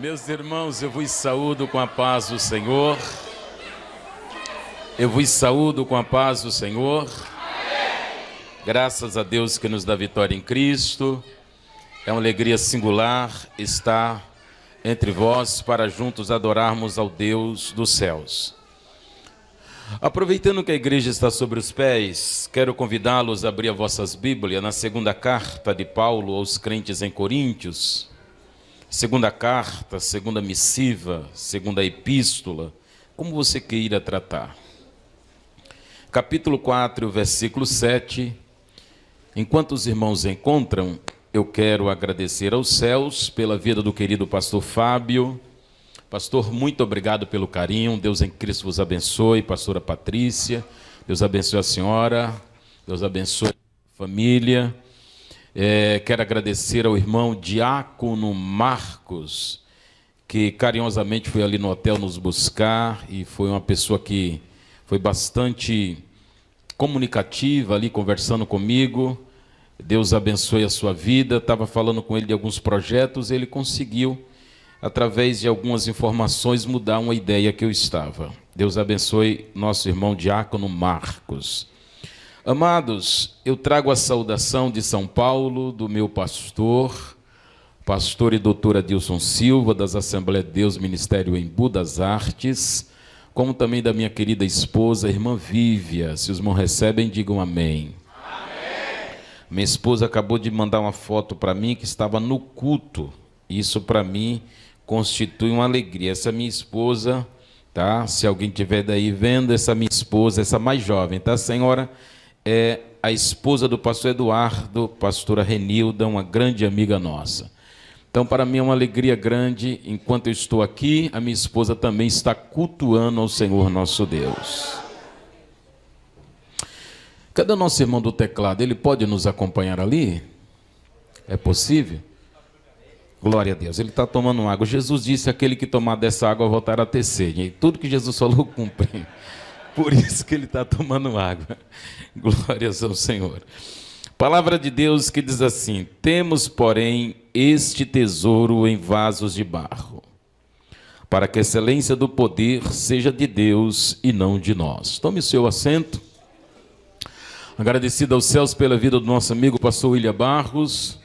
Meus irmãos, eu vos saúdo com a paz do Senhor. Eu vos saúdo com a paz do Senhor. Graças a Deus que nos dá vitória em Cristo. É uma alegria singular estar entre vós para juntos adorarmos ao Deus dos céus. Aproveitando que a igreja está sobre os pés, quero convidá-los a abrir as vossas Bíblias na segunda carta de Paulo aos crentes em Coríntios. Segunda carta, segunda missiva, segunda epístola, como você queira tratar. Capítulo 4, versículo 7. Enquanto os irmãos encontram, eu quero agradecer aos céus pela vida do querido pastor Fábio. Pastor, muito obrigado pelo carinho. Deus em Cristo vos abençoe. Pastora Patrícia, Deus abençoe a senhora. Deus abençoe a família. Quero agradecer ao irmão Diácono Marcos, que carinhosamente foi ali no hotel nos buscar e foi uma pessoa que foi bastante comunicativa ali, conversando comigo. Deus abençoe a sua vida. Estava falando com ele de alguns projetos, ele conseguiu, através de algumas informações, mudar uma ideia que eu estava. Deus abençoe nosso irmão Diácono Marcos. Amados, eu trago a saudação de São Paulo, do meu pastor e doutor Adilson Silva, das Assembleias de Deus, Ministério Embu das Artes, como também da minha querida esposa, irmã Vívia. Se os irmãos recebem, digam amém. Amém. Minha esposa acabou de mandar uma foto para mim que estava no culto. Isso para mim constitui uma alegria. Essa minha esposa, tá? Se alguém tiver daí vendo, essa minha esposa, essa mais jovem, tá, senhora? É a esposa do pastor Eduardo, pastora Renilda, uma grande amiga nossa. Então, para mim é uma alegria grande, enquanto eu estou aqui, a minha esposa também está cultuando ao Senhor nosso Deus. Cadê o nosso irmão do teclado? Ele pode nos acompanhar ali? É possível? Glória a Deus, ele está tomando água. Jesus disse, aquele que tomar dessa água voltará a ter sede. E tudo que Jesus falou, cumpre. Por isso que ele está tomando água. Glórias ao Senhor. Palavra de Deus que diz assim: temos, porém, este tesouro em vasos de barro, para que a excelência do poder seja de Deus e não de nós. Tome o seu assento. Agradecido aos céus pela vida do nosso amigo pastor William Barros,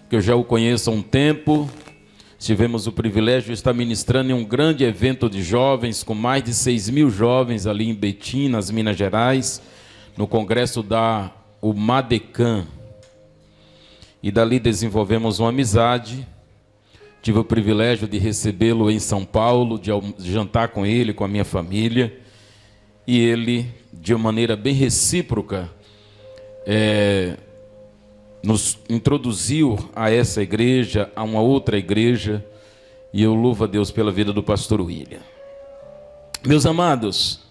que eu já o conheço há um tempo. Tivemos o privilégio de estar ministrando em um grande evento de jovens, com mais de 6.000 jovens ali em Betim, nas Minas Gerais, no congresso da UMADECAM. E dali desenvolvemos uma amizade. Tive o privilégio de recebê-lo em São Paulo, de jantar com ele, com a minha família. E ele, de uma maneira bem recíproca, nos introduziu a essa igreja, a uma outra igreja, e eu louvo a Deus pela vida do pastor William. Meus amados,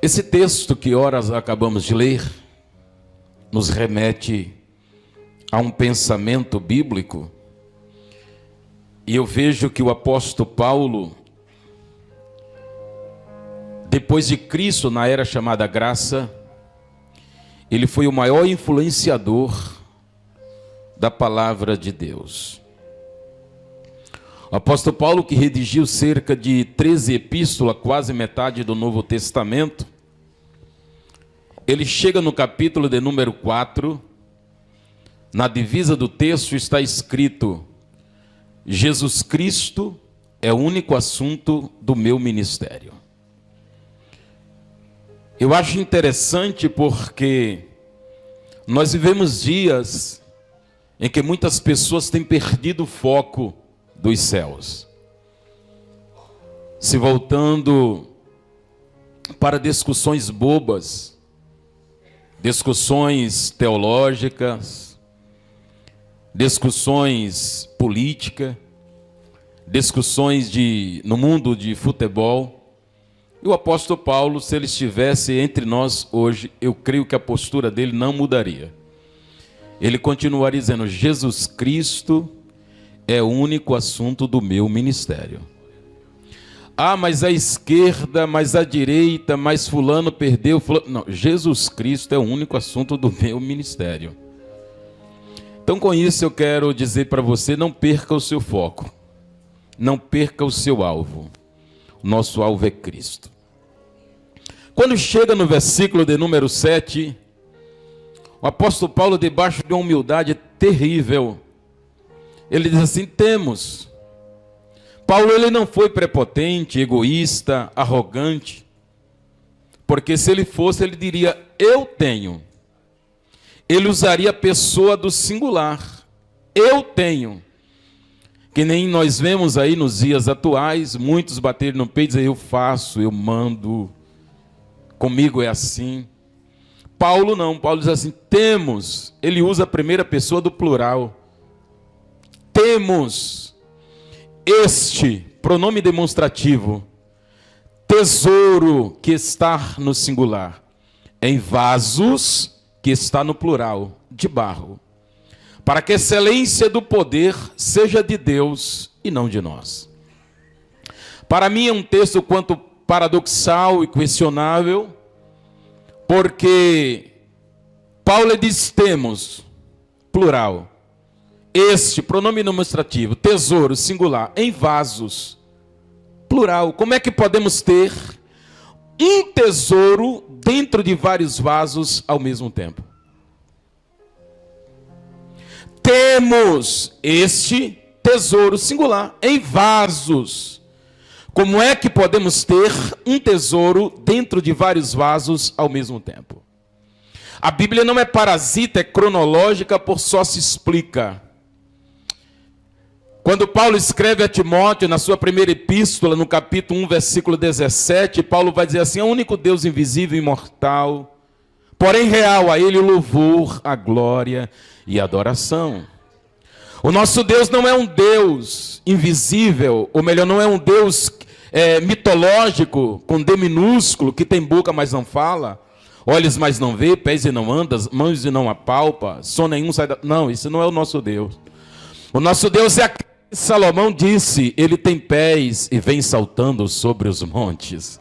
esse texto que horas acabamos de ler, nos remete a um pensamento bíblico, e eu vejo que o apóstolo Paulo, depois de Cristo, na era chamada graça, ele foi o maior influenciador da palavra de Deus. O apóstolo Paulo, que redigiu cerca de 13 epístolas, quase metade do Novo Testamento, ele chega no capítulo de número 4, na divisa do texto está escrito: Jesus Cristo é o único assunto do meu ministério. Eu acho interessante porque nós vivemos dias em que muitas pessoas têm perdido o foco dos céus, se voltando para discussões bobas, discussões teológicas, discussões políticas, discussões no mundo de futebol. E o apóstolo Paulo, se ele estivesse entre nós hoje, eu creio que a postura dele não mudaria. Ele continuaria dizendo: Jesus Cristo é o único assunto do meu ministério. Ah, mas a esquerda, mas a direita, mas fulano perdeu. Não, Jesus Cristo é o único assunto do meu ministério. Então, com isso, eu quero dizer para você: não perca o seu foco. não perca o seu alvo. Nosso alvo é Cristo. Quando chega no versículo de número 7, o apóstolo Paulo, debaixo de uma humildade terrível, ele diz assim: temos. Paulo, ele não foi prepotente, egoísta, arrogante, porque se ele fosse, ele diria, eu tenho. Ele usaria a pessoa do singular, eu tenho. Que nem nós vemos aí nos dias atuais, muitos baterem no peito e dizer, eu faço, eu mando, comigo é assim. Paulo não, Paulo diz assim, temos. Ele usa a primeira pessoa do plural. Temos este, pronome demonstrativo, tesouro que está no singular, em vasos que está no plural, de barro, para que a excelência do poder seja de Deus e não de nós. Para mim é um texto quanto paradoxal e questionável, porque Paulo diz temos, plural, este, pronome demonstrativo, tesouro, singular, em vasos, plural. Como é que podemos ter um tesouro dentro de vários vasos ao mesmo tempo? Temos este tesouro singular em vasos. Como é que podemos ter um tesouro dentro de vários vasos ao mesmo tempo? A Bíblia não é parasita, é cronológica, por só se explica. Quando Paulo escreve a Timóteo, na sua primeira epístola, no capítulo 1, versículo 17, Paulo vai dizer assim, é o único Deus invisível e imortal, porém real, a ele o louvor, a glória e a adoração. O nosso Deus não é um Deus invisível, ou melhor, não é um Deus mitológico, com D minúsculo, que tem boca, mas não fala, olhos, mas não vê, pés e não anda, mãos e não apalpa, som nenhum sai da... Não, isso não é o nosso Deus. O nosso Deus é aquele que Salomão disse, ele tem pés e vem saltando sobre os montes.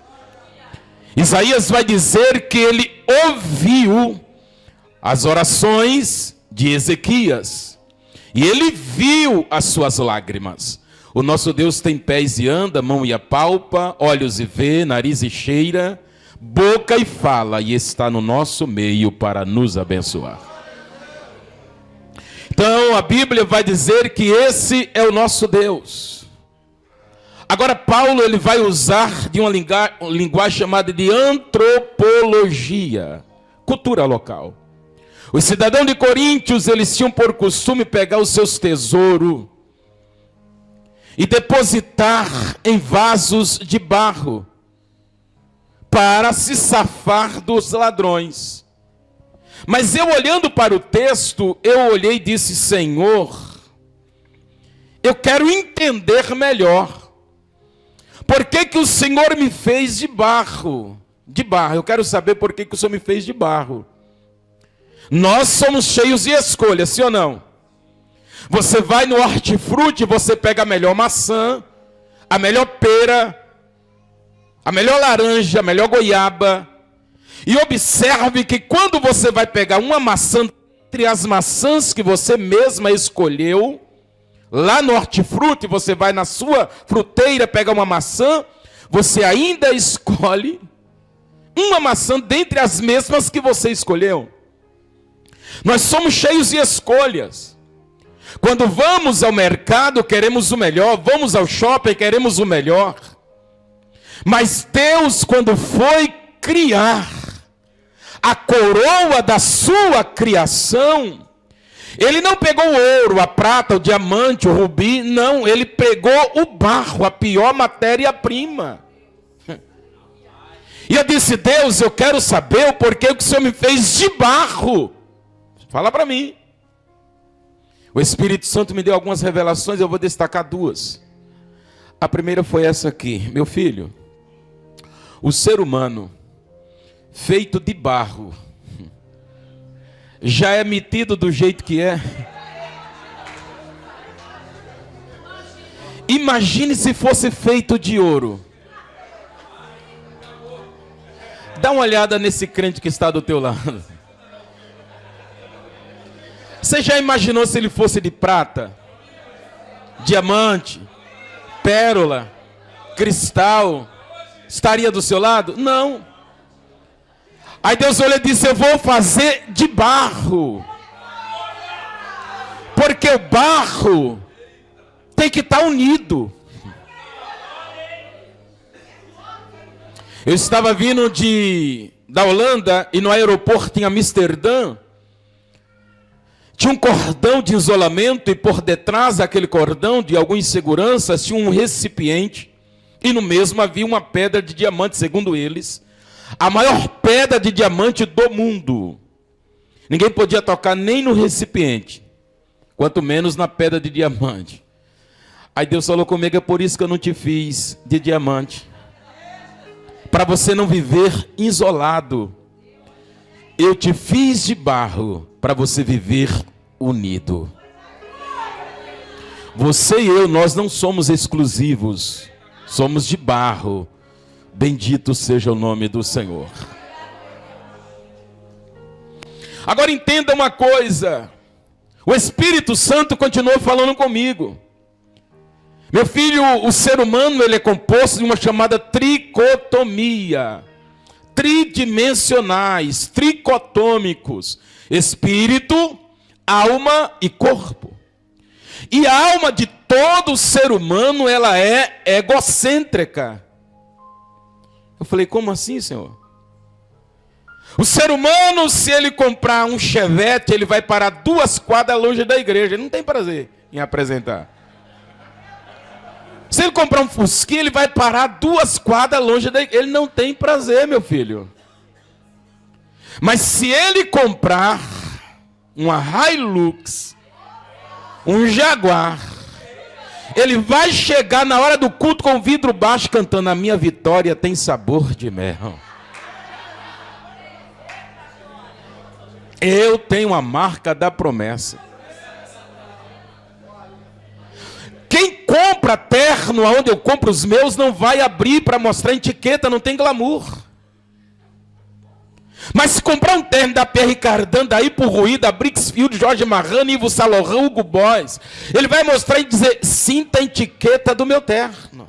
Isaías vai dizer que ele ouviu as orações de Ezequias. E ele viu as suas lágrimas. O nosso Deus tem pés e anda, mão e apalpa, olhos e vê, nariz e cheira, boca e fala, e está no nosso meio para nos abençoar. Então a Bíblia vai dizer que esse é o nosso Deus. Agora Paulo ele vai usar de uma linguagem chamada de antropologia, cultura local. Os cidadãos de Coríntios, eles tinham por costume pegar os seus tesouros e depositar em vasos de barro para se safar dos ladrões. Mas eu olhando para o texto, eu olhei e disse, Senhor, eu quero entender melhor. Por que que o Senhor me fez de barro? De barro, eu quero saber por que que o Senhor me fez de barro. Nós somos cheios de escolha, sim ou não? Você vai no hortifruti, você pega a melhor maçã, a melhor pera, a melhor laranja, a melhor goiaba. E observe que quando você vai pegar uma maçã, entre as maçãs que você mesma escolheu, lá no hortifruti, você vai na sua fruteira pegar uma maçã, você ainda escolhe uma maçã dentre as mesmas que você escolheu. Nós somos cheios de escolhas. Quando vamos ao mercado, queremos o melhor. Vamos ao shopping, queremos o melhor. Mas Deus, quando foi criar a coroa da sua criação, Ele não pegou o ouro, a prata, o diamante, o rubi. Não, Ele pegou o barro, a pior matéria-prima. E eu disse, Deus, eu quero saber o porquê que o Senhor me fez de barro. Fala para mim. O Espírito Santo me deu algumas revelações, eu vou destacar duas. A primeira foi essa aqui. Meu filho, o ser humano feito de barro já é metido do jeito que é. Imagine se fosse feito de ouro. Dá uma olhada nesse crente que está do teu lado. Você já imaginou se ele fosse de prata, diamante, pérola, cristal, estaria do seu lado? Não. Aí Deus olha e disse: eu vou fazer de barro. Porque o barro tem que estar unido. Eu estava vindo da Holanda e no aeroporto em Amsterdã tinha um cordão de isolamento e por detrás daquele cordão de alguma insegurança tinha um recipiente e no mesmo havia uma pedra de diamante, segundo eles, a maior pedra de diamante do mundo. Ninguém podia tocar nem no recipiente, quanto menos na pedra de diamante. Aí Deus falou comigo: é por isso que eu não te fiz de diamante, para você não viver isolado. Eu te fiz de barro para você viver unido. Você e eu, nós não somos exclusivos, somos de barro. Bendito seja o nome do Senhor. Agora entenda uma coisa: o Espírito Santo continuou falando comigo. Meu filho, o ser humano ele é composto de uma chamada tricotomia. Tridimensionais, tricotômicos: espírito, alma e corpo. E a alma de todo ser humano, ela é egocêntrica. Eu falei: como assim, Senhor? O ser humano, se ele comprar um Chevette, ele vai parar 2 quadras longe da igreja. Ele não tem prazer em apresentar. Se ele comprar um Fusquinha, ele vai parar 2 quadras longe da igreja. Ele não tem prazer, meu filho. Mas se ele comprar uma Hilux, um Jaguar, ele vai chegar na hora do culto com o vidro baixo cantando: a minha vitória tem sabor de mel. Eu tenho a marca da promessa. Quem compra terno onde eu compro os meus não vai abrir para mostrar etiqueta, não tem glamour. Mas se comprar um terno da Pierre Cardin, da Ipo Rui, da Brixfield, Jorge Marrano, Yves Saint Laurent, Hugo Boss, ele vai mostrar e dizer: sinta a etiqueta do meu terno.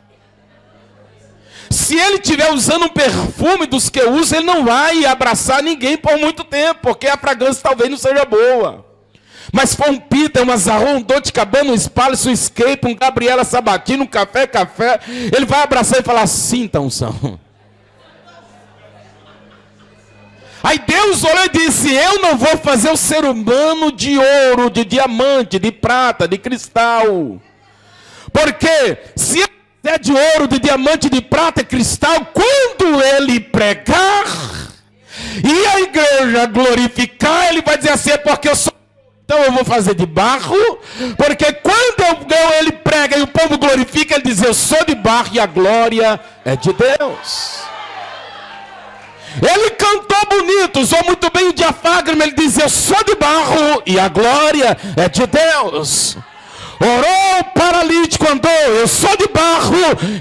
Se ele estiver usando um perfume dos que eu uso, ele não vai abraçar ninguém por muito tempo, porque a fragrância talvez não seja boa. Mas se for um Peter, um Azarron, um Dolce & Gabbana, um Spalis, um Escape, um Gabriela Sabatini, um Café, ele vai abraçar e falar: sinta a unção. Aí Deus olhou e disse: eu não vou fazer o ser humano de ouro, de diamante, de prata, de cristal. Porque se ele é de ouro, de diamante, de prata e cristal, quando ele pregar e a igreja glorificar, ele vai dizer assim: é porque eu sou. Então eu vou fazer de barro, porque quando ele prega e o povo glorifica, ele diz: eu sou de barro e a glória é de Deus. Ele cantou bonito, usou muito bem o diafragma, ele diz: eu sou de barro e a glória é de Deus. Orou, o paralítico andou: eu sou de barro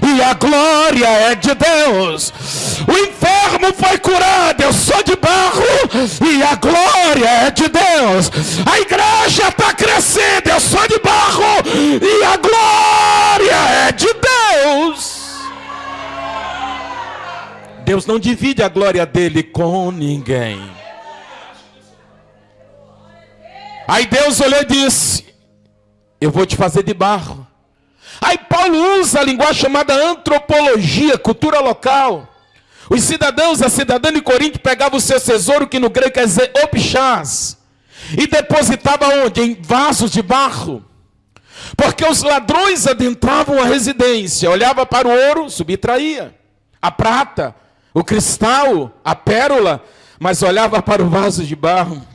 e a glória é de Deus. O enfermo foi curado: eu sou de barro e a glória é de Deus. A igreja está crescendo: eu sou de barro e a glória é de Deus. Deus não divide a glória dele com ninguém. Aí Deus olhou e disse: eu vou te fazer de barro. Aí Paulo usa a linguagem chamada antropologia, cultura local. Os cidadãos, a cidadã de Corinto pegava o seu tesouro, que no grego quer dizer opchás, e depositava onde? Em vasos de barro. Porque os ladrões adentravam a residência, olhava para o ouro, subtraía, a prata, o cristal, a pérola, mas olhava para o vaso de barro, não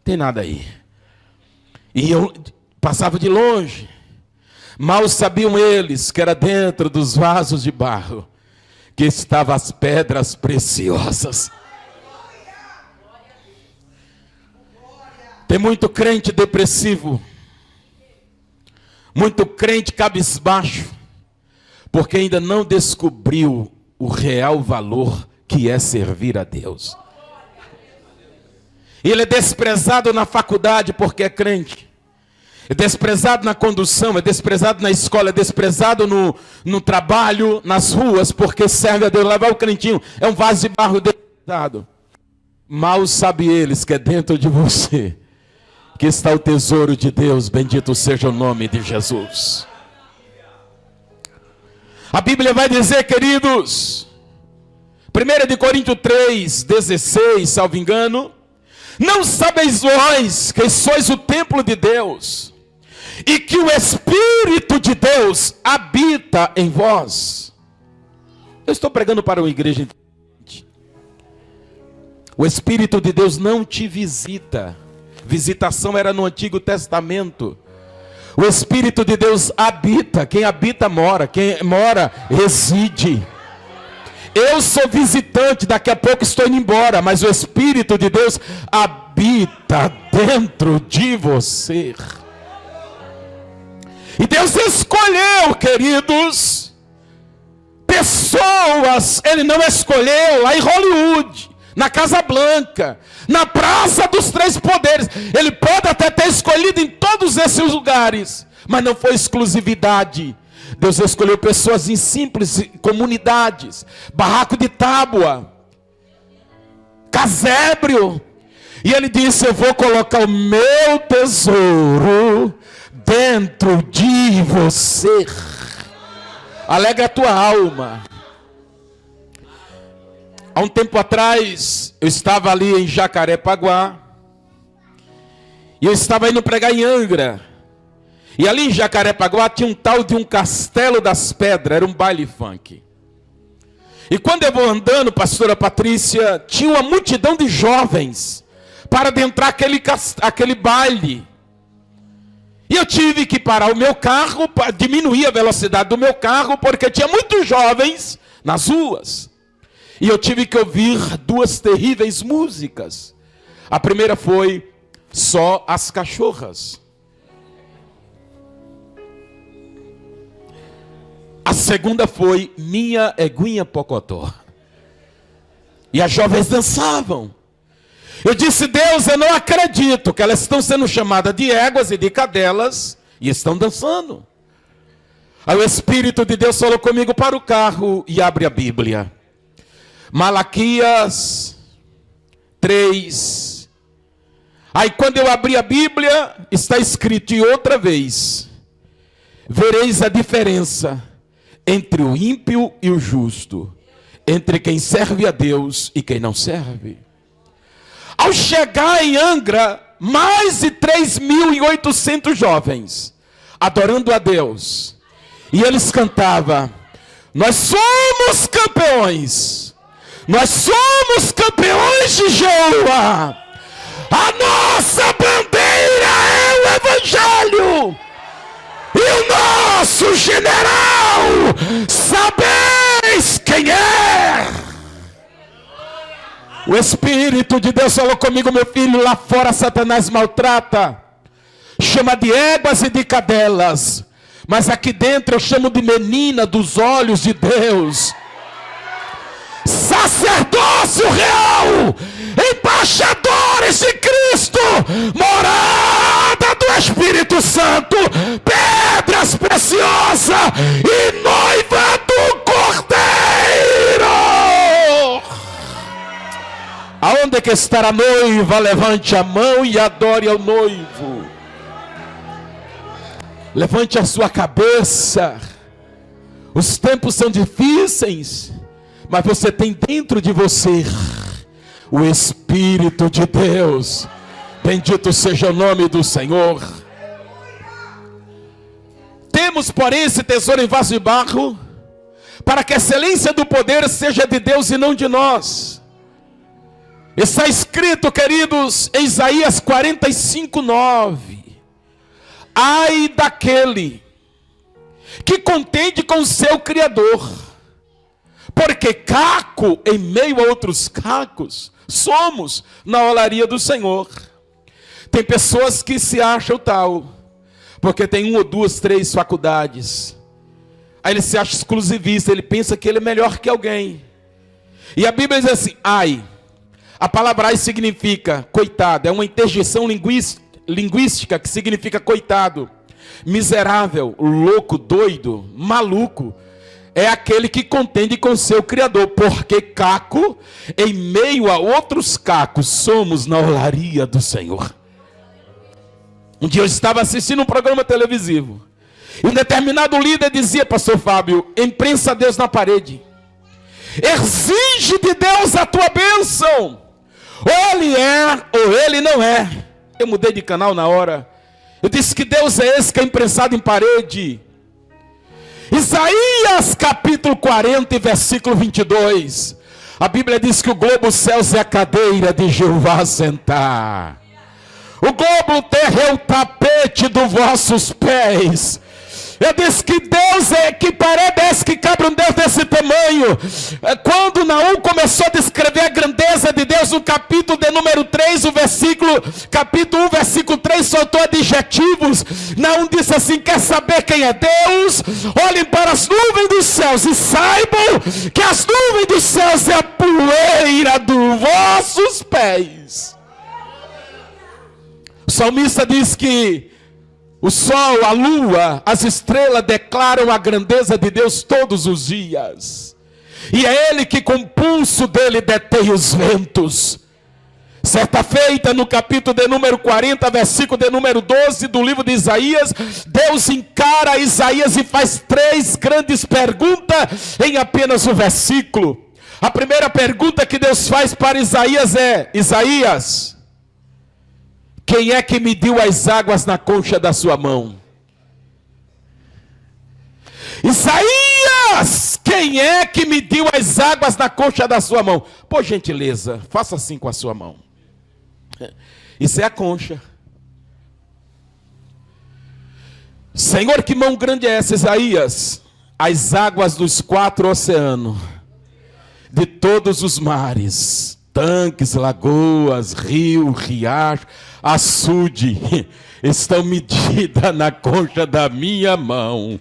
tem nada aí. E eu passava de longe. Mal sabiam eles que era dentro dos vasos de barro que estavam as pedras preciosas. Tem muito crente depressivo, muito crente cabisbaixo, porque ainda não descobriu o real valor que é servir a Deus. Ele é desprezado na faculdade porque é crente. é desprezado na condução, é desprezado na escola, é desprezado no trabalho, nas ruas, porque serve a Deus. Levar o crentinho é um vaso de barro desprezado. Mal sabe eles que é dentro de você que está o tesouro de Deus. Bendito seja o nome de Jesus. A Bíblia vai dizer, queridos, 1 Coríntios 3:16, salvo engano: não sabeis vós que sois o templo de Deus, e que o Espírito de Deus habita em vós? Eu estou pregando para uma igreja. O Espírito de Deus não te visita. Visitação era no Antigo Testamento. O Espírito de Deus habita. Quem habita mora. Quem mora reside. Eu sou visitante, daqui a pouco estou indo embora, mas o Espírito de Deus habita dentro de você. E Deus escolheu, queridos, pessoas. Ele não escolheu lá em Hollywood, na Casa Branca, na Praça dos Três Poderes. Ele pode até ter escolhido em todos esses lugares, mas não foi exclusividade. Deus escolheu pessoas em simples comunidades, barraco de tábua, casebre. E ele disse: eu vou colocar o meu tesouro dentro de você. Alegra a tua alma. Há um tempo atrás, eu estava ali em Jacarepaguá, e eu estava indo pregar em Angra. E ali em Jacarepaguá tinha um tal de um Castelo das Pedras, era um baile funk. E quando eu vou andando, pastora Patrícia, tinha uma multidão de jovens para adentrar aquele baile. E eu tive que parar o meu carro, para diminuir a velocidade do meu carro, porque tinha muitos jovens nas ruas. E eu tive que ouvir duas terríveis músicas. A primeira foi Só as Cachorras. A segunda foi Minha Eguinha Pocotó. E as jovens dançavam. Eu disse: Deus, eu não acredito que elas estão sendo chamadas de éguas e de cadelas e estão dançando. Aí o Espírito de Deus falou comigo: para o carro e abre a Bíblia. Malaquias 3. Aí quando eu abri a Bíblia, está escrito: e outra vez vereis a diferença entre o ímpio e o justo, entre quem serve a Deus e quem não serve. Ao chegar em Angra, mais de 3.800 jovens adorando a Deus. E eles cantavam: nós somos campeões. Nós somos campeões de Jeová. A nossa bandeira é o Evangelho. E o nosso general, sabeis quem é? O Espírito de Deus falou comigo: meu filho, lá fora Satanás maltrata, chama de éguas e de cadelas, mas aqui dentro eu chamo de menina dos olhos de Deus. Sacerdócio real, embaixadores de Cristo, morada do Espírito Santo, pedras preciosas e noiva do Cordeiro. Aonde que está a noiva? Levante a mão e adore ao noivo. Levante a sua cabeça. Os tempos são difíceis, mas você tem dentro de você o Espírito de Deus. Bendito seja o nome do Senhor. Temos, porém, esse tesouro em vaso de barro, para que a excelência do poder seja de Deus e não de nós. Está escrito, queridos, em Isaías 45:9. Ai daquele que contende com o seu Criador, porque caco em meio a outros cacos somos na olaria do Senhor. Tem pessoas que se acham tal, porque tem 1 ou 2, 3 faculdades. Aí ele se acha exclusivista, ele pensa que ele é melhor que alguém. E a Bíblia diz assim: ai. A palavra ai significa coitado, é uma interjeição linguística que significa coitado, miserável, louco, doido, maluco. É aquele que contende com seu Criador, porque caco, em meio a outros cacos, somos na olaria do Senhor. Um dia eu estava assistindo um programa televisivo, e um determinado líder dizia, pastor Fábio, imprensa Deus na parede. Exige de Deus a tua bênção. Ou ele é, ou ele não é. Eu mudei de canal na hora. Eu disse que Deus é esse que é imprensado em parede. Isaías capítulo 40, versículo 22. A Bíblia diz que o globo céus é a cadeira de Jeová sentar. O globo terra é o tapete dos vossos pés. Eu disse que Deus é, que parece que cabe um Deus desse tamanho. Quando Naum começou a descrever a grandeza de Deus, no capítulo de número 3, capítulo 1, versículo 3, soltou adjetivos. Naum disse assim, quer saber quem é Deus? Olhem para as nuvens dos céus e saibam que as nuvens dos céus é a poeira dos vossos pés. O salmista diz que o sol, a lua, as estrelas declaram a grandeza de Deus todos os dias. E é Ele que com o pulso dele detém os ventos. Certa feita, no capítulo de número 40, versículo de número 12 do livro de Isaías, Deus encara Isaías e faz 3 grandes perguntas em apenas um versículo. A primeira pergunta que Deus faz para Isaías é: Isaías, quem é que mediu as águas na concha da sua mão? Isaías, quem é que mediu as águas na concha da sua mão? Por gentileza, faça assim com a sua mão. Isso é a concha. Senhor, que mão grande é essa, Isaías? As águas dos 4 oceanos, de todos os mares, tanques, lagoas, rio, riacho, açude, estão medidas na concha da minha mão.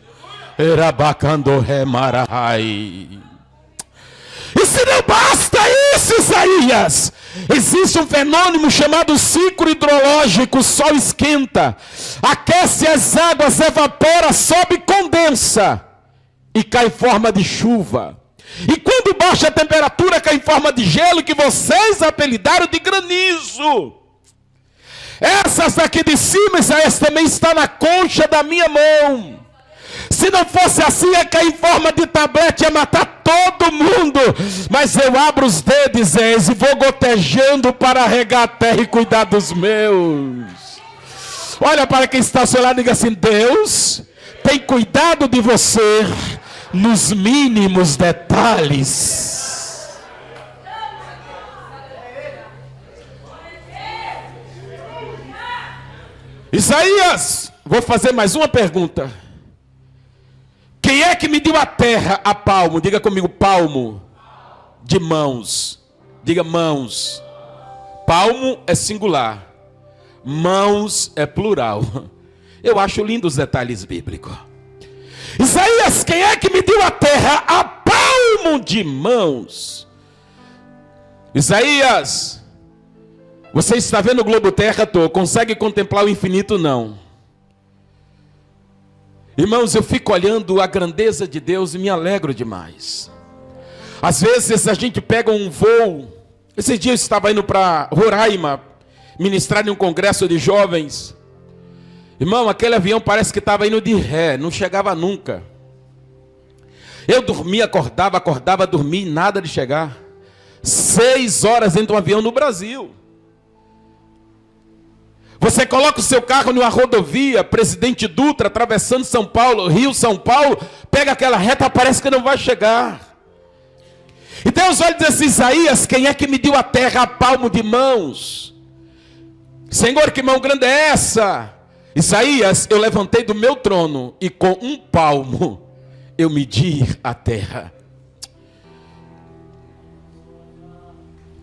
E se não basta isso, Isaías, existe um fenômeno chamado ciclo hidrológico. O sol esquenta, aquece as águas, evapora, sobe, condensa e cai em forma de chuva. E quando baixa a temperatura, cai em forma de gelo, que vocês apelidaram de granizo. Essas daqui de cima, Isaías, também está na concha da minha mão. Se não fosse assim, ia cair em forma de tablete, ia matar todo mundo. Mas eu abro os dedos, e vou gotejando para regar a terra e cuidar dos meus. Olha para quem está ao seu lado e diga assim: Deus tem cuidado de você nos mínimos detalhes. Isaías, vou fazer mais uma pergunta. Quem é que mediu a terra a palmo? Diga comigo, palmo de mãos. Diga mãos. Palmo é singular, mãos é plural. Eu acho lindo os detalhes bíblicos. Isaías, quem é que mediu a terra a palmo de mãos? Isaías, você está vendo o globo terra todo, consegue contemplar o infinito? Não. Irmãos, eu fico olhando a grandeza de Deus e me alegro demais. Às vezes a gente pega um voo. Esse dia eu estava indo para Roraima, ministrar em um congresso de jovens. Irmão, aquele avião parece que estava indo de ré, não chegava nunca. Eu dormia, acordava, dormia e nada de chegar. 6 horas dentro de um avião no Brasil. Você coloca o seu carro numa rodovia, Presidente Dutra, atravessando São Paulo, Rio, São Paulo, pega aquela reta, parece que não vai chegar. E Deus olha e diz assim: Isaías, quem é que mediu a terra a palmo de mãos? Senhor, que mão grande é essa? Isaías, eu levantei do meu trono e com um palmo eu medi a terra.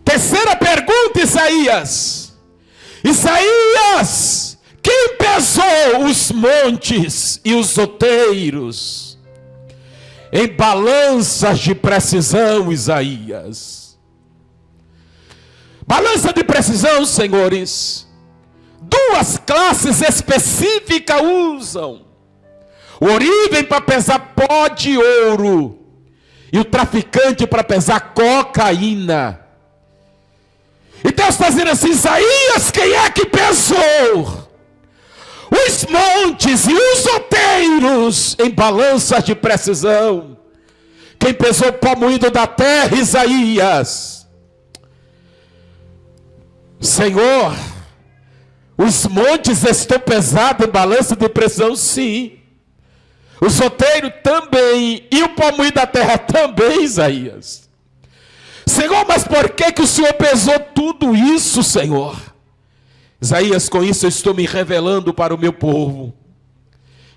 Terceira pergunta, Isaías. Isaías, quem pesou os montes e os outeiros em balanças de precisão, Isaías? Balança de precisão, senhores. duas classes específicas usam: o ouriven para pesar pó de ouro e o traficante para pesar cocaína. E Deus está dizendo assim: Isaías, quem é que pesou os montes e os outeiros em balanças de precisão? Quem pesou o pó moído da terra? Isaías. Senhor, os montes estão pesados em balança de precisão? Sim. Os outeiros também. E o pó moído da terra também, Isaías. Senhor, mas por que o Senhor pesou tudo isso, Senhor? Isaías, com isso eu estou me revelando para o meu povo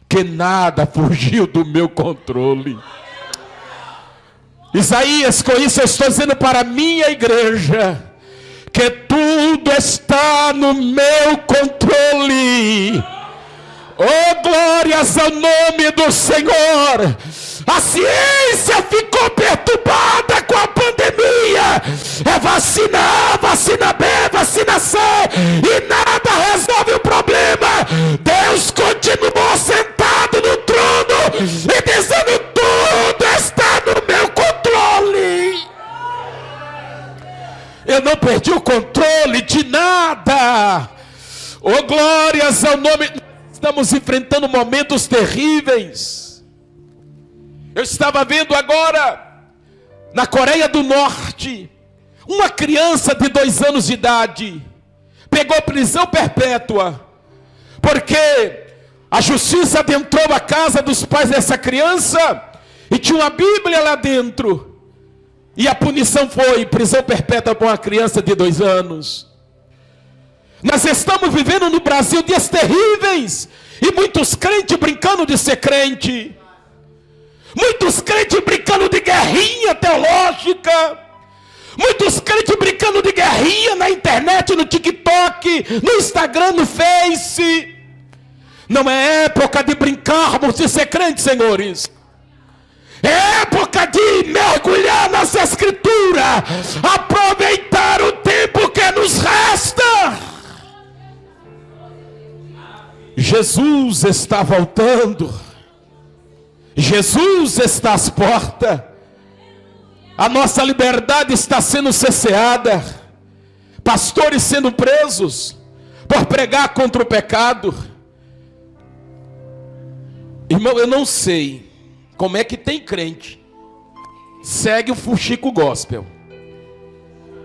que nada fugiu do meu controle. Isaías, com isso eu estou dizendo para a minha igreja que tudo está no meu controle. Oh, glórias ao nome do Senhor. A ciência ficou perturbada com a pandemia. É vacina A, vacina B, vacina C, e nada resolve o problema. Deus continuou sentado no trono e dizendo: tudo está no meu controle. Eu não perdi o controle de nada. Oh, glórias ao nome. Estamos enfrentando momentos terríveis. Eu estava vendo agora, na Coreia do Norte, uma criança de 2 anos de idade pegou prisão perpétua, porque a justiça adentrou a casa dos pais dessa criança e tinha uma Bíblia lá dentro. E a punição foi prisão perpétua para uma criança de 2 anos. Nós estamos vivendo no Brasil dias terríveis, e muitos crentes brincando de ser crente, muitos crentes brincando de guerrinha teológica, muitos crentes brincando de guerrinha na internet, no TikTok, no Instagram, no Face. Não é época de brincarmos de ser crente, senhores. É época de mergulhar nas Escrituras, aproveitar o tempo que nos resta. Jesus está voltando. Jesus está às portas. A nossa liberdade está sendo cerceada. Pastores sendo presos por pregar contra o pecado. Irmão, eu não sei como é que tem crente segue o fuxico gospel.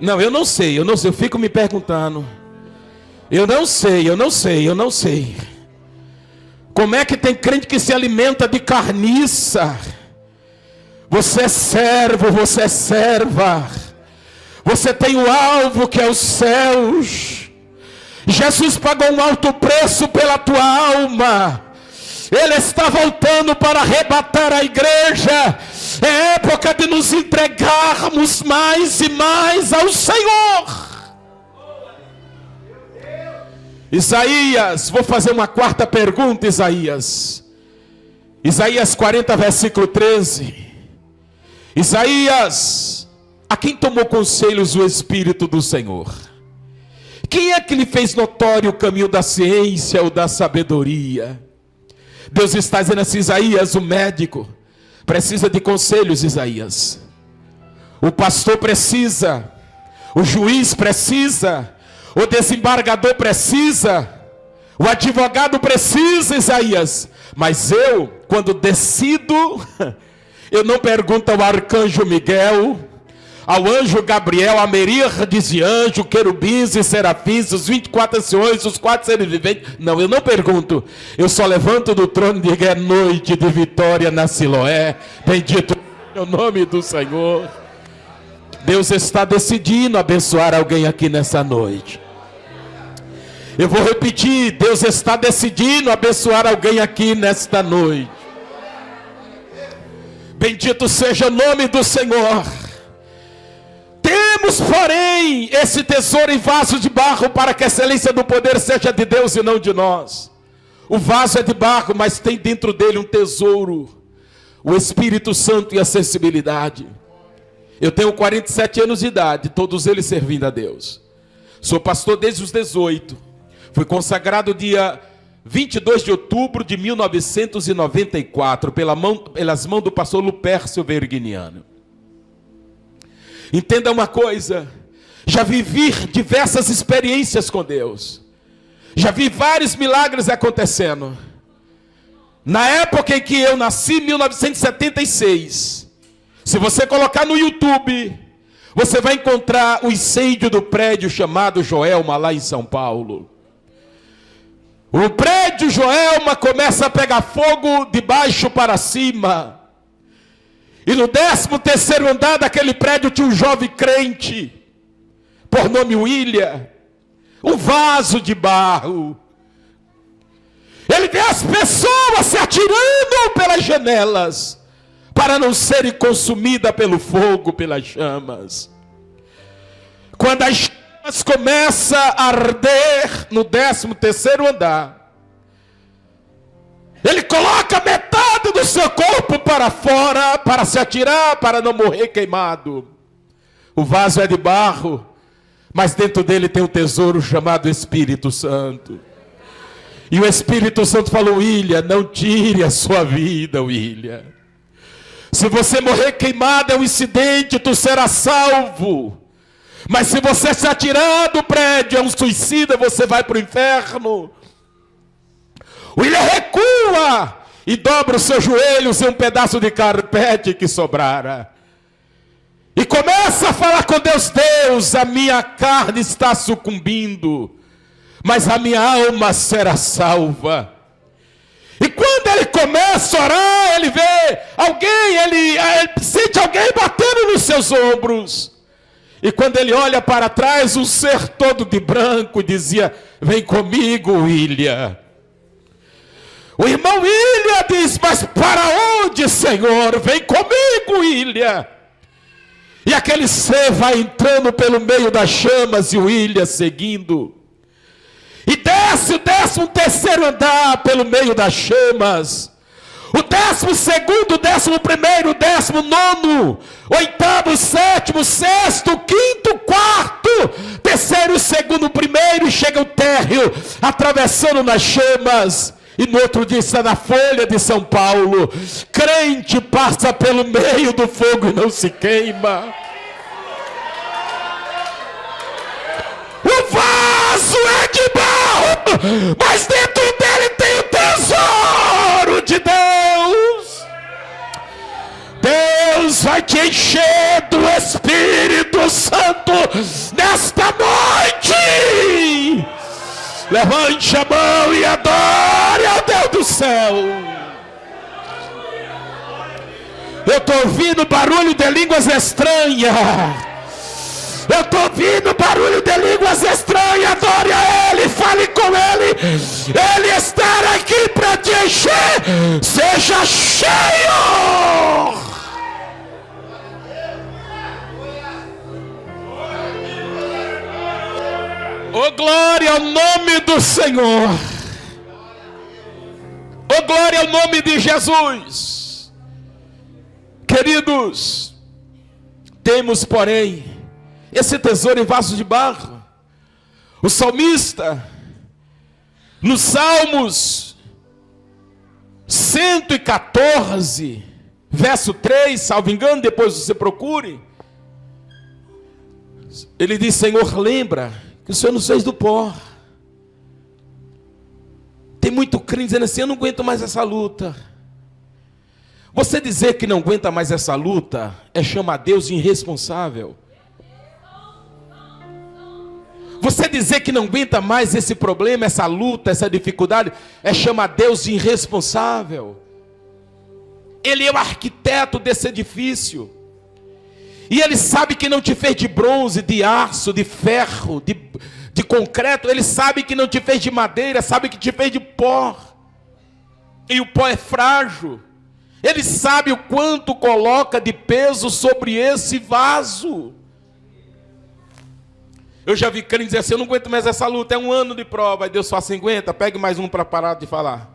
Não, eu não sei, eu fico me perguntando. Eu não sei. Como é que tem crente que se alimenta de carniça? Você é servo, você é serva. Você tem o alvo que é os céus. Jesus pagou um alto preço pela tua alma. Ele está voltando para arrebatar a igreja. É época de nos entregarmos mais e mais ao Senhor. Isaías, vou fazer uma quarta pergunta, Isaías. Isaías 40, versículo 13. Isaías, a quem tomou conselhos o Espírito do Senhor? Quem é que lhe fez notório o caminho da ciência ou da sabedoria? Deus está dizendo assim: Isaías, o médico precisa de conselhos, Isaías. O pastor precisa, o juiz precisa, o desembargador precisa, o advogado precisa, Isaías. Mas eu, quando decido, eu não pergunto ao arcanjo Miguel, ao anjo Gabriel, a miríades de anjo, querubins e serafins, os 24 anciões, os 4 seres viventes. Não, eu não pergunto. Eu só levanto do trono e digo: é noite de vitória na Siloé. Bendito é o nome do Senhor. Deus está decidindo abençoar alguém aqui nessa noite. Eu vou repetir: Deus está decidindo abençoar alguém aqui nesta noite. Bendito seja o nome do Senhor. Temos, porém, esse tesouro em vaso de barro, para que a excelência do poder seja de Deus e não de nós. O vaso é de barro, mas tem dentro dele um tesouro, o Espírito Santo e a sensibilidade. Eu tenho 47 anos de idade, todos eles servindo a Deus. Sou pastor desde os 18. Fui consagrado dia 22 de outubro de 1994, pelas mãos do pastor Lupércio Verginiano. Entenda uma coisa, já vivi diversas experiências com Deus. Já vi vários milagres acontecendo. Na época em que eu nasci, 1976, se você colocar no YouTube, você vai encontrar o incêndio do prédio chamado Joelma, lá em São Paulo. O prédio Joelma começa a pegar fogo de baixo para cima. E no 13º andar daquele prédio tinha um jovem crente, por nome William, um vaso de barro. Ele vê as pessoas se atirando pelas janelas, para não serem consumidas pelo fogo, pelas chamas. Quando as chamas começam a arder no 13º andar, ele coloca metade do seu corpo para fora, para se atirar, para não morrer queimado. O vaso é de barro, mas dentro dele tem um tesouro chamado Espírito Santo. E o Espírito Santo falou: William, não tire a sua vida, William. Se você morrer queimado é um incidente, tu serás salvo. Mas se você se atirar do prédio, é um suicida, você vai para o inferno. William recua e dobra os seus joelhos em um pedaço de carpete que sobrara. E começa a falar com Deus: Deus, a minha carne está sucumbindo, mas a minha alma será salva. E quando ele começa a orar, ele vê alguém, ele sente alguém batendo nos seus ombros. E quando ele olha para trás, um ser todo de branco dizia: vem comigo, William. O irmão William diz: mas para onde, Senhor? Vem comigo, William. E aquele ser vai entrando pelo meio das chamas e o William seguindo. E desce o 13º andar pelo meio das chamas. O 12º, 11º, 19º, 8º, 7º, 6º, 5º, 4º, 3º, 2º, 1º, e chega o térreo, atravessando nas chamas. E no outro dia está na Folha de São Paulo: crente passa pelo meio do fogo e não se queima. O vaso é de barro, mas dentro dele tem o tesouro de Deus. Deus vai te encher do Espírito Santo nesta noite. Levante a mão e adore ao Deus do céu. Eu estou ouvindo barulho de línguas estranhas. Eu estou ouvindo barulho de línguas estranhas. Adore a Ele, fale com Ele. Ele está aqui para te encher. Seja cheio. Oh, glória ao nome do Senhor. Oh, glória ao nome de Jesus. Queridos, temos, porém, esse tesouro em vaso de barro. O salmista, nos Salmos 114, verso 3, salvo engano, depois você procure. Ele diz: Senhor, lembra que o Senhor nos fez do pó. Tem muito crente dizendo assim: eu não aguento mais essa luta. Você dizer que não aguenta mais essa luta é chamar Deus de irresponsável. Você dizer que não aguenta mais esse problema, essa luta, essa dificuldade, é chamar Deus de irresponsável. Ele é o arquiteto desse edifício. E Ele sabe que não te fez de bronze, de aço, de ferro, de concreto. Ele sabe que não te fez de madeira, sabe que te fez de pó. E o pó é frágil. Ele sabe o quanto coloca de peso sobre esse vaso. Eu já vi crentes dizer assim: eu não aguento mais essa luta, é um ano de prova. Aí Deus fala assim: aguenta, pegue mais um para parar de falar.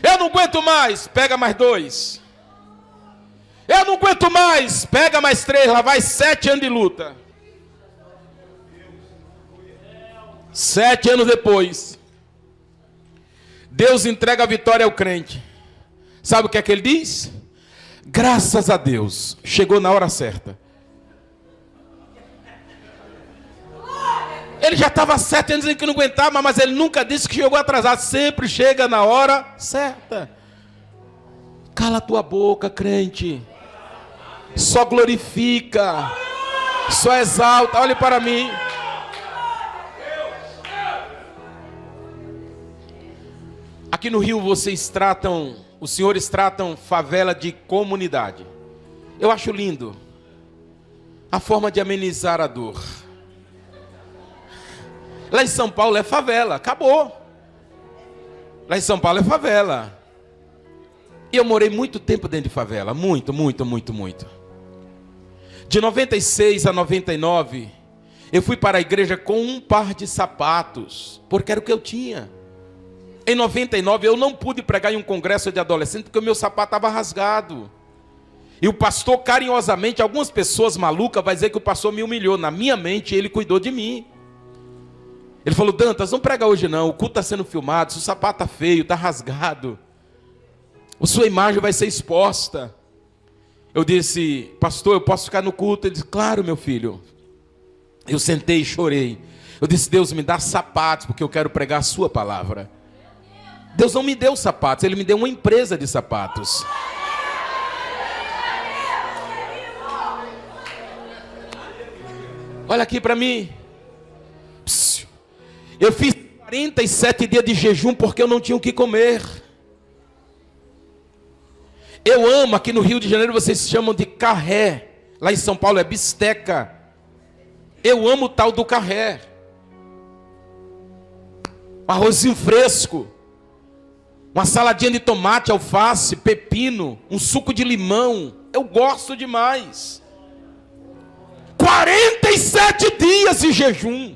Eu não aguento mais, pega mais 2. Eu não aguento mais, pega mais 3, lá vai 7 anos de luta. 7 anos depois, Deus entrega a vitória ao crente. Sabe o que é que ele diz? Graças a Deus, chegou na hora certa. Ele já estava 7 anos em que não aguentava, mas ele nunca disse que chegou atrasado. Sempre chega na hora certa. Cala tua boca, crente. Só glorifica. Só exalta. Olhe para mim. Aqui no Rio os senhores tratam favela de comunidade. Eu acho lindo a forma de amenizar a dor. Lá em São Paulo é favela, acabou. Lá em São Paulo é favela. E eu morei muito tempo dentro de favela, muito. De 96 a 99, eu fui para a igreja com um par de sapatos, porque era o que eu tinha. Em 99 eu não pude pregar em um congresso de adolescente, porque o meu sapato estava rasgado. E o pastor carinhosamente, algumas pessoas malucas vão dizer que o pastor me humilhou. Na minha mente ele cuidou de mim. Ele falou: Dantas, não prega hoje não, o culto está sendo filmado, seu sapato está feio, está rasgado, a sua imagem vai ser exposta. Eu disse: pastor, eu posso ficar no culto? Ele disse: claro, meu filho. Eu sentei e chorei. Eu disse: Deus, me dá sapatos, porque eu quero pregar a sua palavra. Deus não me deu sapatos, Ele me deu uma empresa de sapatos. Olha aqui para mim. Eu fiz 47 dias de jejum porque eu não tinha o que comer. Eu amo, aqui no Rio de Janeiro vocês chamam de carré. Lá em São Paulo é bisteca. Eu amo o tal do carré. Um arrozinho fresco. Uma saladinha de tomate, alface, pepino. Um suco de limão. Eu gosto demais. 47 dias de jejum.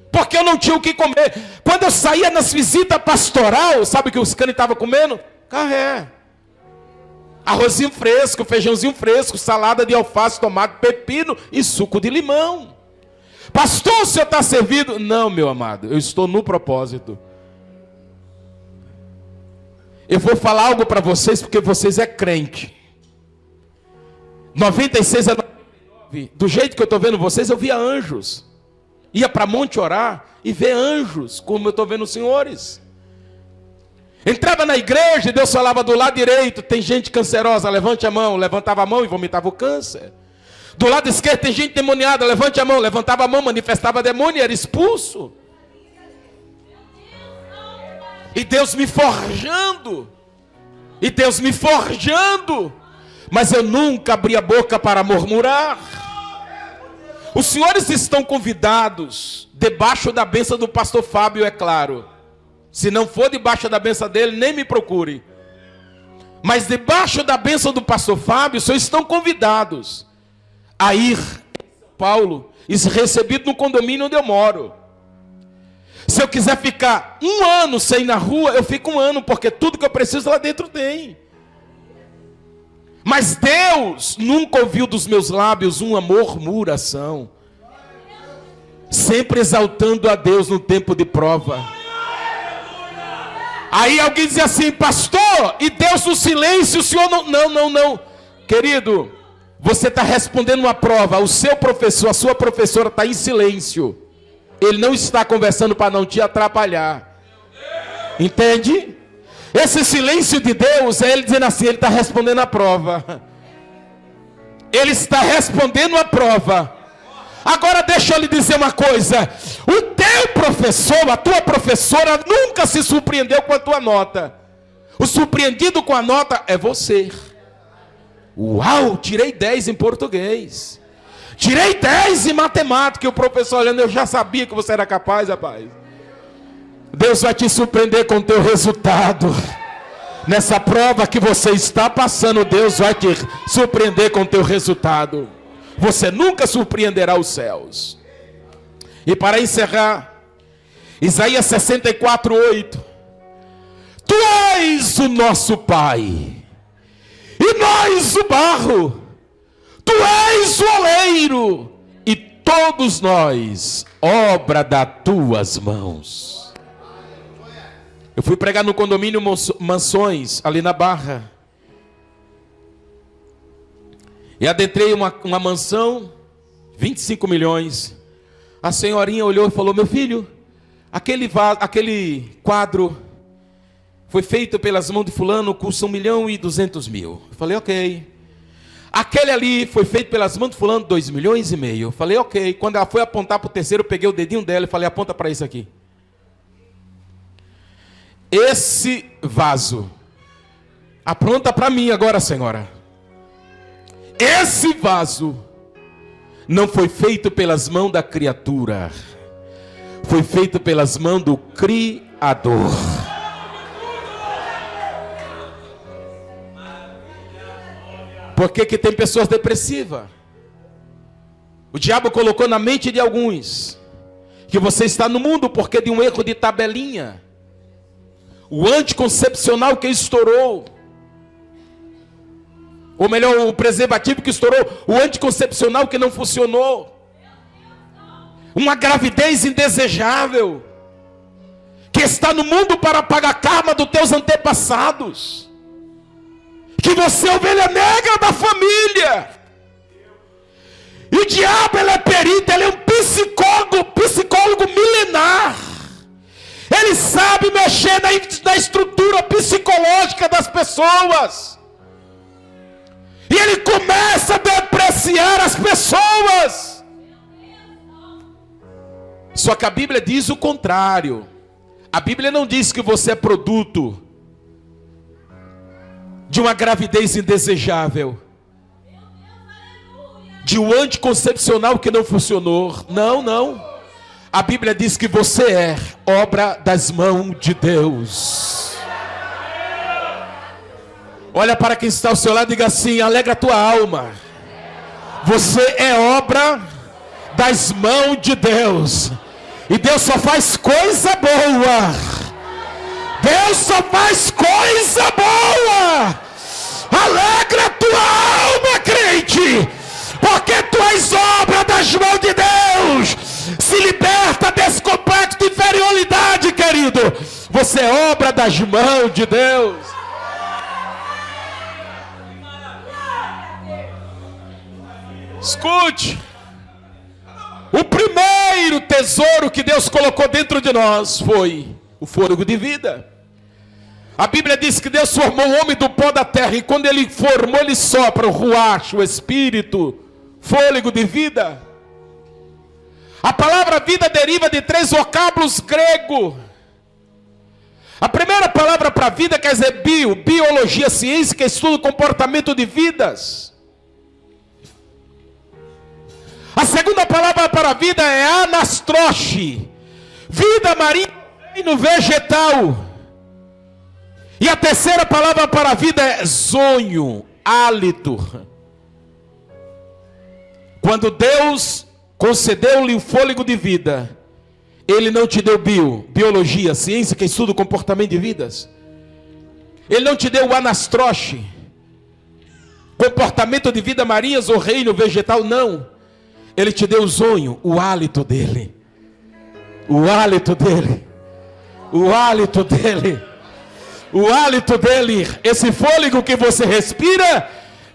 Porque eu não tinha o que comer. Quando eu saía nas visitas pastoral, sabe o que os canos estavam comendo? Carré. Arrozinho fresco, feijãozinho fresco, salada de alface, tomate, pepino e suco de limão. Pastor, o senhor está servido? Não, meu amado, eu estou no propósito. Eu vou falar algo para vocês, porque vocês é crente. 96 a 99, do jeito que eu estou vendo vocês, eu via anjos. Ia para monte orar e ver anjos, como eu estou vendo os senhores. Entrava na igreja e Deus falava do lado direito: tem gente cancerosa, levante a mão. Levantava a mão e vomitava o câncer. Do lado esquerdo tem gente demoniada, levante a mão. Levantava a mão, manifestava demônio e era expulso. E Deus me forjando. Mas eu nunca abri a boca para murmurar. Os senhores estão convidados debaixo da bênção do pastor Fábio, é claro. Se não for debaixo da bênção dele, nem me procure. Mas debaixo da bênção do pastor Fábio, os senhores estão convidados a ir em São Paulo e ser recebido no condomínio onde eu moro. Se eu quiser ficar 1 ano sem ir na rua, eu fico 1 ano, porque tudo que eu preciso lá dentro tem. Mas Deus nunca ouviu dos meus lábios uma murmuração. Sempre exaltando a Deus no tempo de prova. Aí alguém diz assim: pastor, e Deus no silêncio, o senhor não. Não. Querido, você está respondendo uma prova. O seu professor, a sua professora está em silêncio. Ele não está conversando para não te atrapalhar. Entende? Esse silêncio de Deus é Ele dizendo assim: Ele está respondendo a prova. Ele está respondendo a prova. Agora deixa eu lhe dizer uma coisa: o teu professor, a tua professora nunca se surpreendeu com a tua nota. O surpreendido com a nota é você. Uau, tirei 10 em português. Tirei 10 em matemática. E o professor olhando: eu já sabia que você era capaz, rapaz. Deus vai te surpreender com o teu resultado. Nessa prova que você está passando, Deus vai te surpreender com o teu resultado. Você nunca surpreenderá os céus. E para encerrar, Isaías 64:8. Tu és o nosso Pai, e nós o barro. Tu és o oleiro, e todos nós, obra das tuas mãos. Eu fui pregar no condomínio Mansões, ali na Barra. E adentrei uma mansão, 25 milhões. A senhorinha olhou e falou: meu filho, aquele quadro foi feito pelas mãos de fulano, custa 1.200.000. Eu falei: ok. Aquele ali foi feito pelas mãos de fulano, 2,5 milhões. Eu falei: ok. Quando ela foi apontar para o terceiro, eu peguei o dedinho dela e falei: aponta para isso aqui. Esse vaso, aponta para mim agora, senhora. Esse vaso não foi feito pelas mãos da criatura, foi feito pelas mãos do Criador. Por que que tem pessoas depressivas? O diabo colocou na mente de alguns que você está no mundo porque de um erro de tabelinha. O anticoncepcional que estourou, ou melhor, o preservativo que estourou, o anticoncepcional que não funcionou, uma gravidez indesejável, que está no mundo para pagar karma dos teus antepassados, que você é ovelha negra da família, e o diabo, ele é perito, ele é um psicólogo milenar, ele sabe mexer na estrutura psicológica das pessoas, e ele começa a depreciar as pessoas. Só que a Bíblia diz o contrário. A Bíblia não diz que você é produto de uma gravidez indesejável, de um anticoncepcional que não funcionou. Não, não. A Bíblia diz que você é obra das mãos de Deus. Olha para quem está ao seu lado e diga assim: alegra a tua alma. Você é obra das mãos de Deus. E Deus só faz coisa boa. Deus só faz coisa boa. Alegra a tua alma, crente, porque tu és obra das mãos de Deus. Se liberta desse complexo de inferioridade, querido. Você é obra das mãos de Deus. Escute. O primeiro tesouro que Deus colocou dentro de nós foi o fôlego de vida. A Bíblia diz que Deus formou o homem do pó da terra, e quando ele formou, ele sopra o ruach, o espírito, fôlego de vida. A palavra vida deriva de 3 vocábulos gregos. A primeira palavra para vida quer dizer biologia, ciência, que estuda o comportamento de vidas. A segunda palavra para vida é anastroche, vida marinha, reino vegetal. E a terceira palavra para a vida é zonho, hálito. Quando Deus concedeu-lhe o fôlego de vida, Ele não te deu biologia, ciência que estuda o comportamento de vidas. Ele não te deu o anastroche, comportamento de vida marinhas ou reino vegetal, não. Ele te deu o zonho, o hálito dele. O hálito dele. O hálito dele. O hálito dele. Esse fôlego que você respira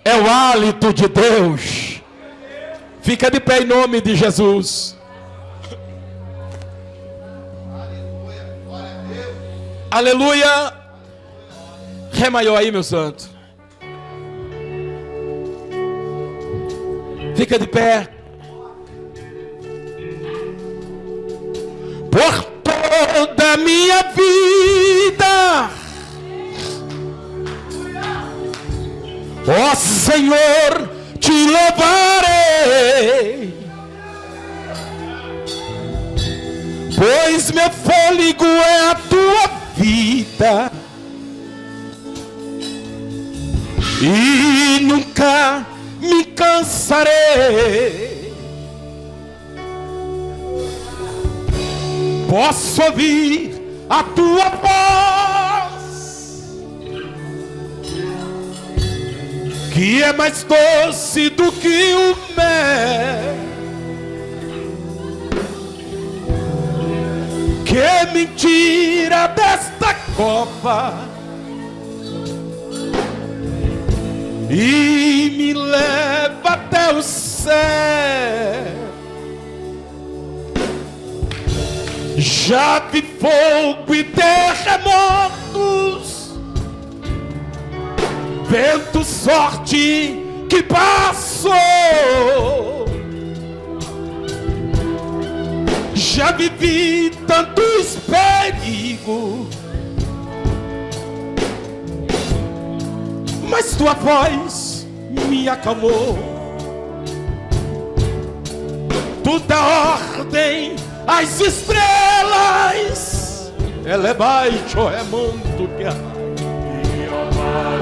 é o hálito de Deus. Fica de pé em nome de Jesus. Aleluia. Ré maior aí, meu santo. Fica de pé. Por toda a minha vida, ó Senhor, te louvarei, pois meu fôlego é a tua vida, e nunca me cansarei. Posso ouvir a tua voz, que é mais doce do que o mel, me tira desta cova e me leva até o céu. Já vi fogo e terremotos, vento forte que passou. Já vivi tantos perigos, mas tua voz me acalmou. Tu dá ordem às estrelas, elevaste o remonto que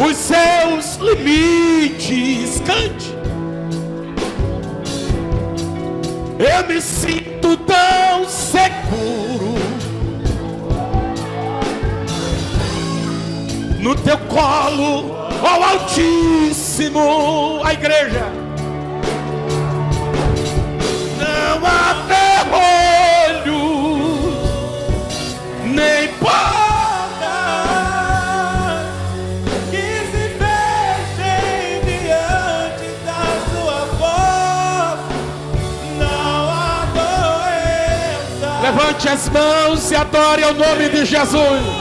os seus limites. Cante. Eu me sinto tão seguro no teu colo, ó Altíssimo. A igreja. Não há ferrolhos, nem portas que se fechem diante da sua voz. Não há doença. Levante as mãos e adore ao nome de Jesus.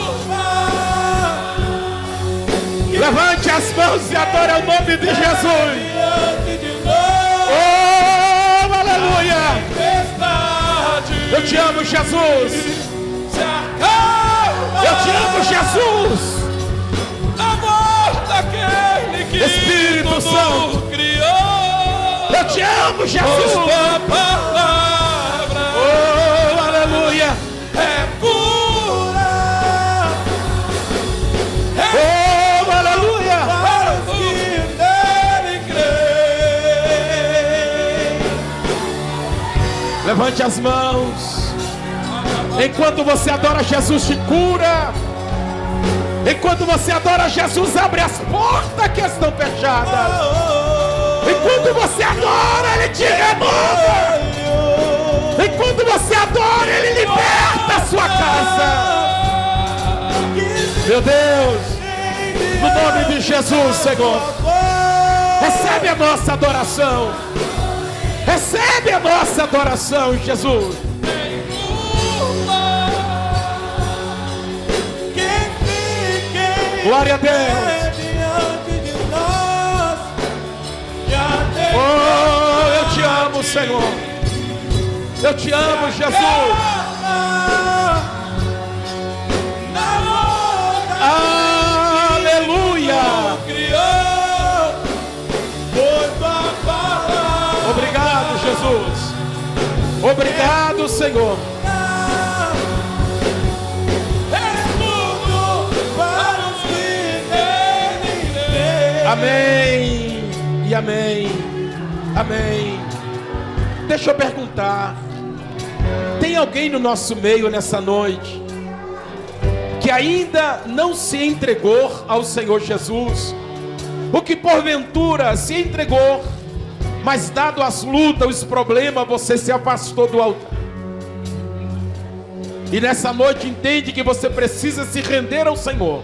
Levante as mãos e adore ao nome de Jesus. Oh, aleluia! Eu te amo, Jesus. Eu te amo, Jesus. Amor daquele que Espírito Santo criou. Eu te amo, Jesus. Tua palavra, oh, aleluia, é cura. Oh, aleluia, para os que nele creem. Levante as mãos. Enquanto você adora, Jesus te cura. Enquanto você adora, Jesus abre as portas que estão fechadas. Enquanto você adora, Ele te renova. Enquanto você adora, Ele liberta a sua casa. Meu Deus, no nome de Jesus, Senhor, recebe a nossa adoração. Recebe a nossa adoração, Jesus. Glória a Deus. Oh, eu te amo, Senhor. Eu te amo, Jesus. Aleluia. Obrigado, Jesus. Obrigado, Senhor. Amém e amém, amém. Deixa eu perguntar, tem alguém no nosso meio nessa noite que ainda não se entregou ao Senhor Jesus? O que porventura se entregou, mas dado as lutas, os problemas, você se afastou do altar? E nessa noite entende que você precisa se render ao Senhor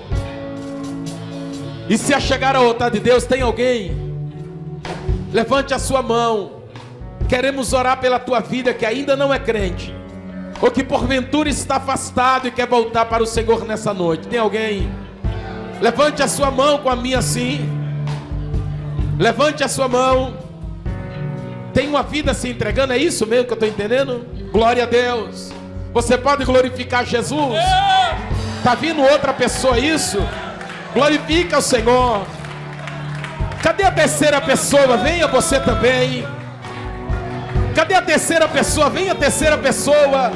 e se achegar ao altar de Deus. Tem alguém? Levante a sua mão. Queremos orar pela tua vida que ainda não é crente, ou que porventura está afastado e quer voltar para o Senhor nessa noite. Tem alguém? Levante a sua mão com a minha assim. Levante a sua mão. Tem uma vida se entregando, é isso mesmo que eu estou entendendo? Glória a Deus. Você pode glorificar Jesus? Está vindo outra pessoa, isso? Glorifica o Senhor. Cadê a terceira pessoa? Venha você também. Cadê a terceira pessoa? Venha a terceira pessoa.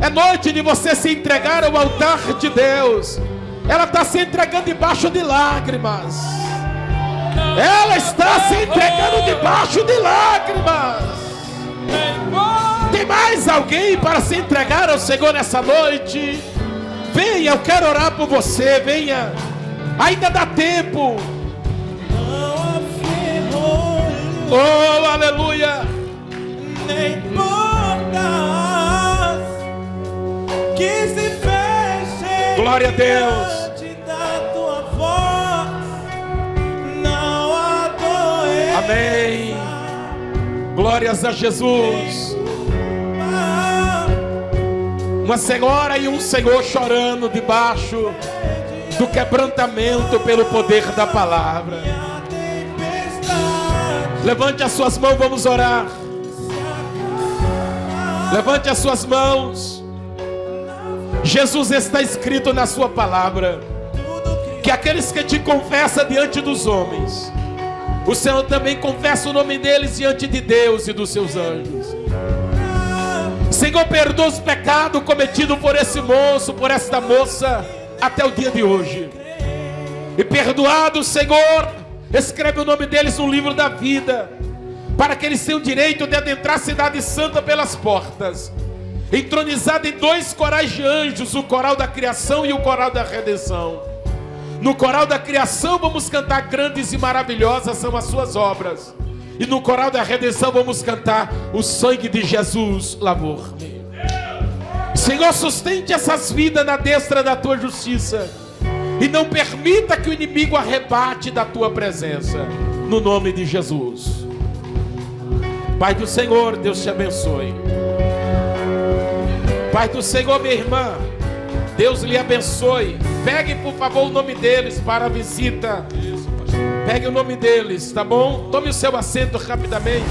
É noite de você se entregar ao altar de Deus. Ela está se entregando debaixo de lágrimas. Ela está se entregando debaixo de lágrimas. Tem mais alguém para se entregar ao Senhor nessa noite? Venha, eu quero orar por você. Venha, ainda dá tempo. Oh, aleluia. Nem portas que se Glória a Deus. Amém. Glórias a Jesus. Uma senhora e um senhor chorando debaixo do quebrantamento pelo poder da palavra. Levante as suas mãos, vamos orar. Levante as suas mãos. Jesus, está escrito na sua palavra que aqueles que te confessam diante dos homens, o Senhor também confessa o nome deles diante de Deus e dos seus anjos. Senhor, perdoa os pecados cometidos por esse moço, por esta moça, até o dia de hoje. E perdoado, Senhor, escreve o nome deles no livro da vida, para que eles tenham o direito de adentrar a cidade santa pelas portas, entronizado em 2 corais de anjos, o coral da criação e o coral da redenção. No coral da criação vamos cantar: grandes e maravilhosas são as suas obras. E no coral da redenção vamos cantar: o sangue de Jesus lavou-me. Senhor, sustente essas vidas na destra da tua justiça, e não permita que o inimigo arrebate da tua presença, no nome de Jesus. Pai do Senhor, Deus te abençoe. Pai do Senhor, minha irmã, Deus lhe abençoe. Pegue, por favor, o nome deles para a visita. Pegue o nome deles, tá bom? Tome o seu assento rapidamente.